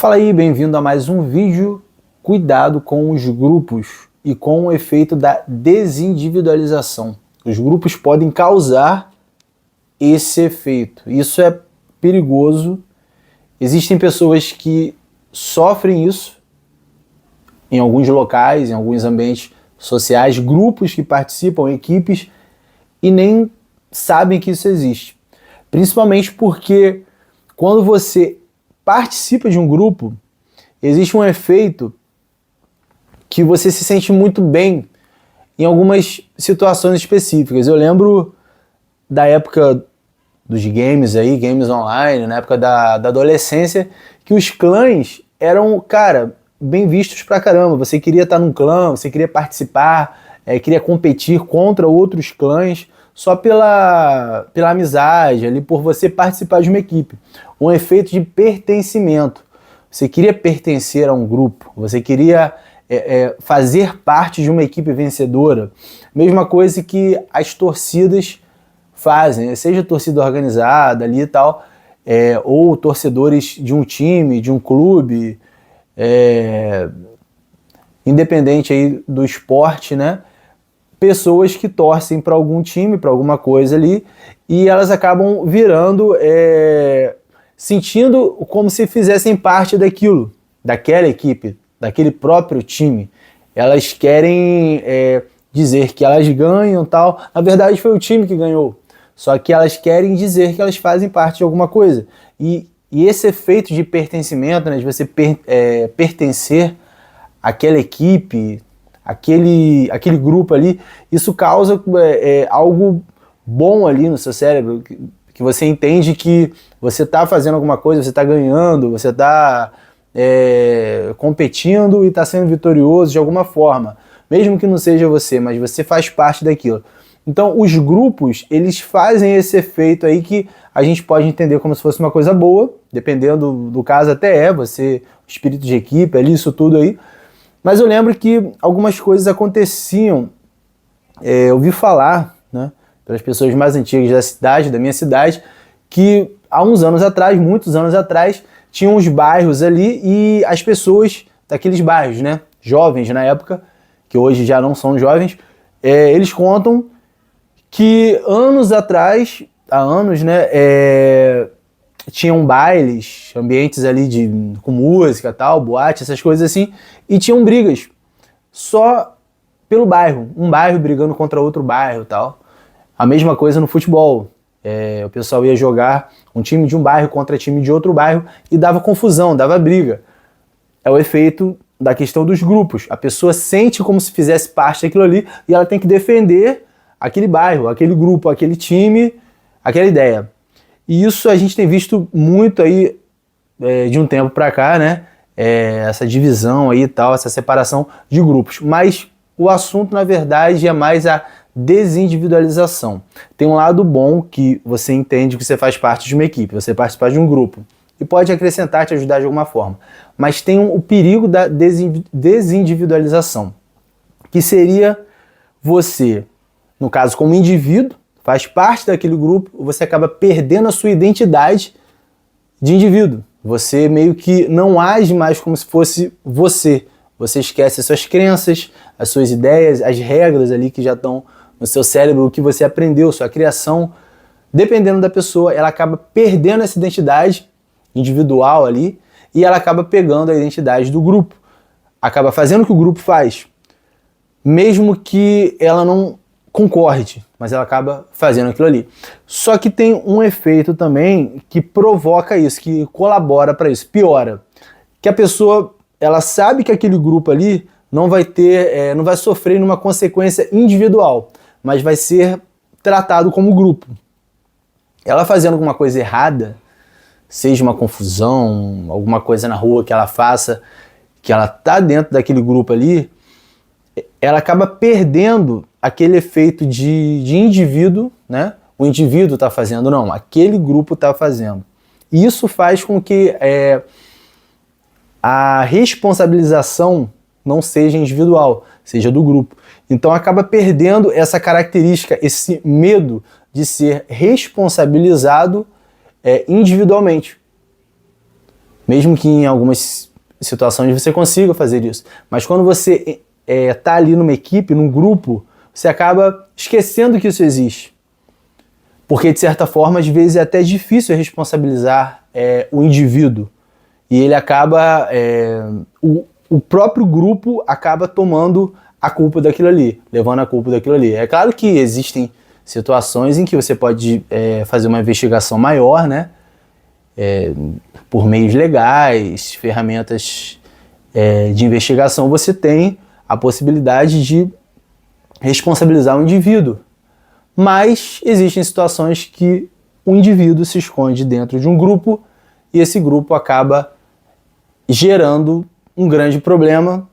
Fala aí, bem-vindo a mais um vídeo. Cuidado com os grupos e com o efeito da desindividualização. Os grupos podem causar esse efeito. Isso é perigoso. Existem pessoas que sofrem isso em alguns locais, em alguns ambientes sociais, grupos que participam, equipes, e nem sabem que isso existe. Principalmente porque quando você participa de um grupo, existe um efeito que você se sente muito bem em algumas situações específicas. Eu lembro da época dos games aí, games online, na época da adolescência, que os clãs eram, cara, bem vistos pra caramba. Você queria estar num clã, você queria participar, queria competir contra outros clãs, só pela amizade, ali, por você participar de uma equipe. Um efeito de pertencimento. Você queria pertencer a um grupo, você queria fazer parte de uma equipe vencedora. Mesma coisa que as torcidas fazem, seja torcida organizada ali e tal, ou torcedores de um time, de um clube, independente aí do esporte, né? Pessoas que torcem para algum time, para alguma coisa ali, e elas acabam virando, sentindo como se fizessem parte daquilo, daquela equipe, daquele próprio time. Elas querem dizer que elas ganham, tal. Na verdade foi o time que ganhou, só que elas querem dizer que elas fazem parte de alguma coisa. E esse efeito de pertencimento, né, de você pertencer àquela equipe, aquele grupo ali, isso causa algo bom ali no seu cérebro, que você entende que você está fazendo alguma coisa, você está ganhando, você está competindo e está sendo vitorioso de alguma forma, mesmo que não seja você, mas você faz parte daquilo. Então os grupos, eles fazem esse efeito aí que a gente pode entender como se fosse uma coisa boa, dependendo do caso até você, o espírito de equipe, ali, isso tudo aí. Mas eu lembro que algumas coisas aconteciam, eu ouvi falar, né, pelas pessoas mais antigas da cidade, da minha cidade, que há uns anos atrás, muitos anos atrás, tinham uns bairros ali e as pessoas daqueles bairros, né, jovens na época, que hoje já não são jovens, eles contam que anos atrás, há anos, né, tinham bailes, ambientes ali com música, tal, boate, essas coisas assim, e tinham brigas só pelo bairro, um bairro brigando contra outro bairro, tal. A mesma coisa no futebol, o pessoal ia jogar um time de um bairro contra time de outro bairro e dava confusão, dava briga. É o efeito da questão dos grupos. A pessoa sente como se fizesse parte daquilo ali e ela tem que defender aquele bairro, aquele grupo, aquele time, aquela ideia. E isso a gente tem visto muito aí de um tempo para cá, né? Essa divisão aí e tal, essa separação de grupos. Mas o assunto, na verdade, é mais a desindividualização. Tem um lado bom que você entende que você faz parte de uma equipe, você participa de um grupo. E pode acrescentar, te ajudar de alguma forma. Mas tem o perigo da desindividualização, que seria você, no caso como indivíduo, faz parte daquele grupo, você acaba perdendo a sua identidade de indivíduo. Você meio que não age mais como se fosse você. Você esquece as suas crenças, as suas ideias, as regras ali que já estão no seu cérebro, o que você aprendeu, sua criação. Dependendo da pessoa, ela acaba perdendo essa identidade individual ali e ela acaba pegando a identidade do grupo. Acaba fazendo o que o grupo faz, mesmo que ela não concorde, mas ela acaba fazendo aquilo ali. Só que tem um efeito também que provoca isso, que colabora para isso, piora. Que a pessoa, ela sabe que aquele grupo ali não vai ter, não vai sofrer numa consequência individual, mas vai ser tratado como grupo. Ela fazendo alguma coisa errada, seja uma confusão, alguma coisa na rua que ela faça, que ela tá dentro daquele grupo ali, ela acaba perdendo aquele efeito de indivíduo, né? O indivíduo está fazendo, não, aquele grupo está fazendo. E isso faz com que a responsabilização não seja individual, seja do grupo. Então acaba perdendo essa característica, esse medo de ser responsabilizado individualmente. Mesmo que em algumas situações você consiga fazer isso. Mas quando você tá ali numa equipe, num grupo, você acaba esquecendo que isso existe. Porque, de certa forma, às vezes é até difícil responsabilizar o indivíduo. E ele acaba... o próprio grupo acaba tomando a culpa daquilo ali, levando a culpa daquilo ali. É claro que existem situações em que você pode fazer uma investigação maior, né? Por meios legais, ferramentas de investigação, você tem a possibilidade de responsabilizar o indivíduo. Mas existem situações que o indivíduo se esconde dentro de um grupo e esse grupo acaba gerando um grande problema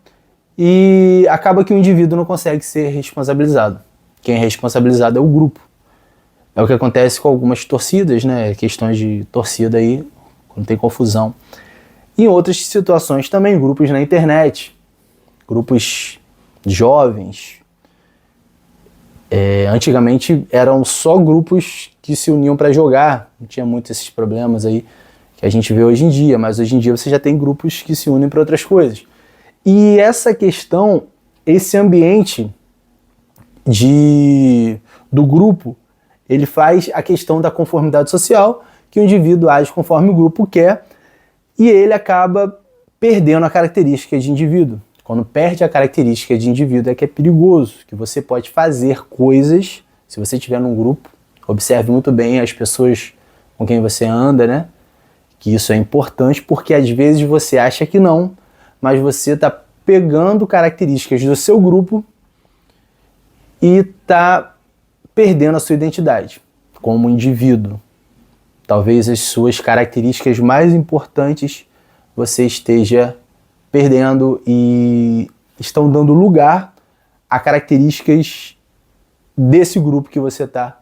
e acaba que o indivíduo não consegue ser responsabilizado. Quem é responsabilizado é o grupo. É o que acontece com algumas torcidas, né? Questões de torcida aí, quando tem confusão. E em outras situações também, grupos na internet, grupos jovens. Antigamente eram só grupos que se uniam para jogar, não tinha muito esses problemas aí que a gente vê hoje em dia, mas hoje em dia você já tem grupos que se unem para outras coisas. E essa questão, esse ambiente do grupo, ele faz a questão da conformidade social, que o indivíduo age conforme o grupo quer, e ele acaba perdendo a característica de indivíduo. Quando perde a característica de indivíduo é que é perigoso, que você pode fazer coisas, se você estiver num grupo, observe muito bem as pessoas com quem você anda, né? Que isso é importante, porque às vezes você acha que não, mas você está pegando características do seu grupo e está perdendo a sua identidade como indivíduo. Talvez as suas características mais importantes você esteja perdendo e estão dando lugar a características desse grupo que você está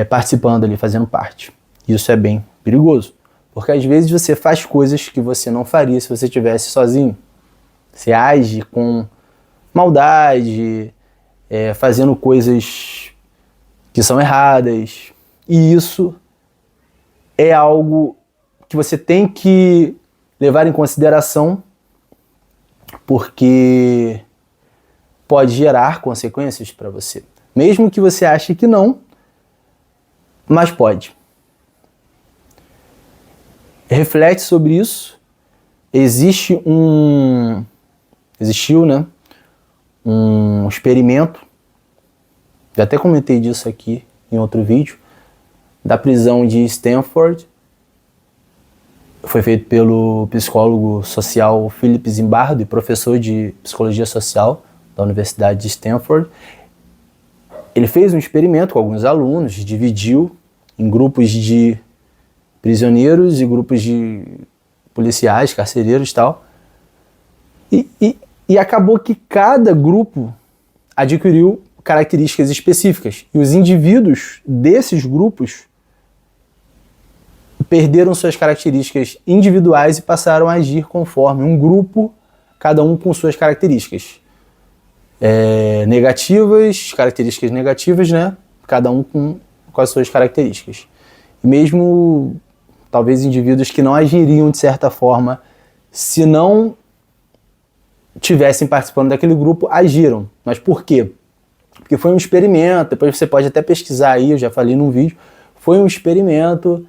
participando ali, fazendo parte. Isso é bem perigoso, porque às vezes você faz coisas que você não faria se você estivesse sozinho. Você age com maldade, fazendo coisas que são erradas, e isso é algo que você tem que levar em consideração, porque pode gerar consequências para você. Mesmo que você ache que não, mas pode. Reflete sobre isso. Existiu, né, um experimento, já até comentei disso aqui em outro vídeo, da prisão de Stanford. Foi feito pelo psicólogo social Philip Zimbardo e professor de psicologia social da Universidade de Stanford. Ele fez um experimento com alguns alunos, dividiu em grupos de prisioneiros e grupos de policiais, carcereiros e tal. E acabou que cada grupo adquiriu características específicas. E os indivíduos desses grupos perderam suas características individuais e passaram a agir conforme um grupo, cada um com suas características negativas, características negativas, né? Cada um com as suas características. E mesmo, talvez, indivíduos que não agiriam de certa forma, se não tivessem participando daquele grupo, agiram. Mas por quê? Porque foi um experimento, depois você pode até pesquisar aí, eu já falei num vídeo, foi um experimento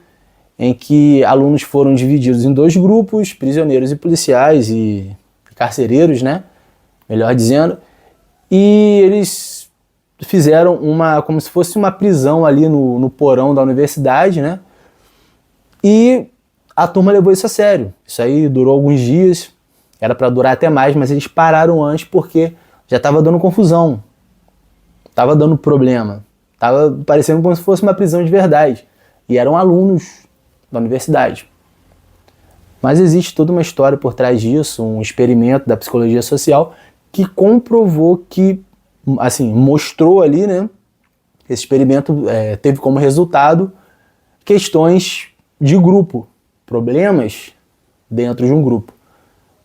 em que alunos foram divididos em dois grupos, prisioneiros e policiais e carcereiros, né? Melhor dizendo, e eles fizeram como se fosse uma prisão ali no porão da universidade, né? E a turma levou isso a sério. Isso aí durou alguns dias, era para durar até mais, mas eles pararam antes porque já estava dando confusão, estava dando problema, estava parecendo como se fosse uma prisão de verdade. E eram alunos da universidade. Mas existe toda uma história por trás disso, um experimento da psicologia social que comprovou que, assim, mostrou ali, né? Esse experimento teve como resultado questões de grupo, problemas dentro de um grupo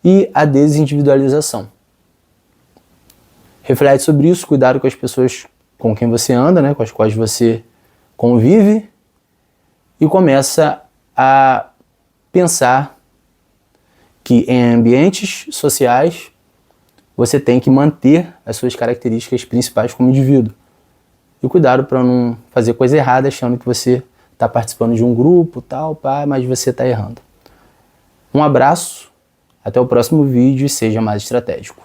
e a desindividualização. Reflete sobre isso, cuidado com as pessoas com quem você anda, né? Com as quais você convive e começa a pensar que em ambientes sociais você tem que manter as suas características principais como indivíduo. E cuidado para não fazer coisa errada achando que você está participando de um grupo, tal, pá, mas você está errando. Um abraço, até o próximo vídeo e seja mais estratégico.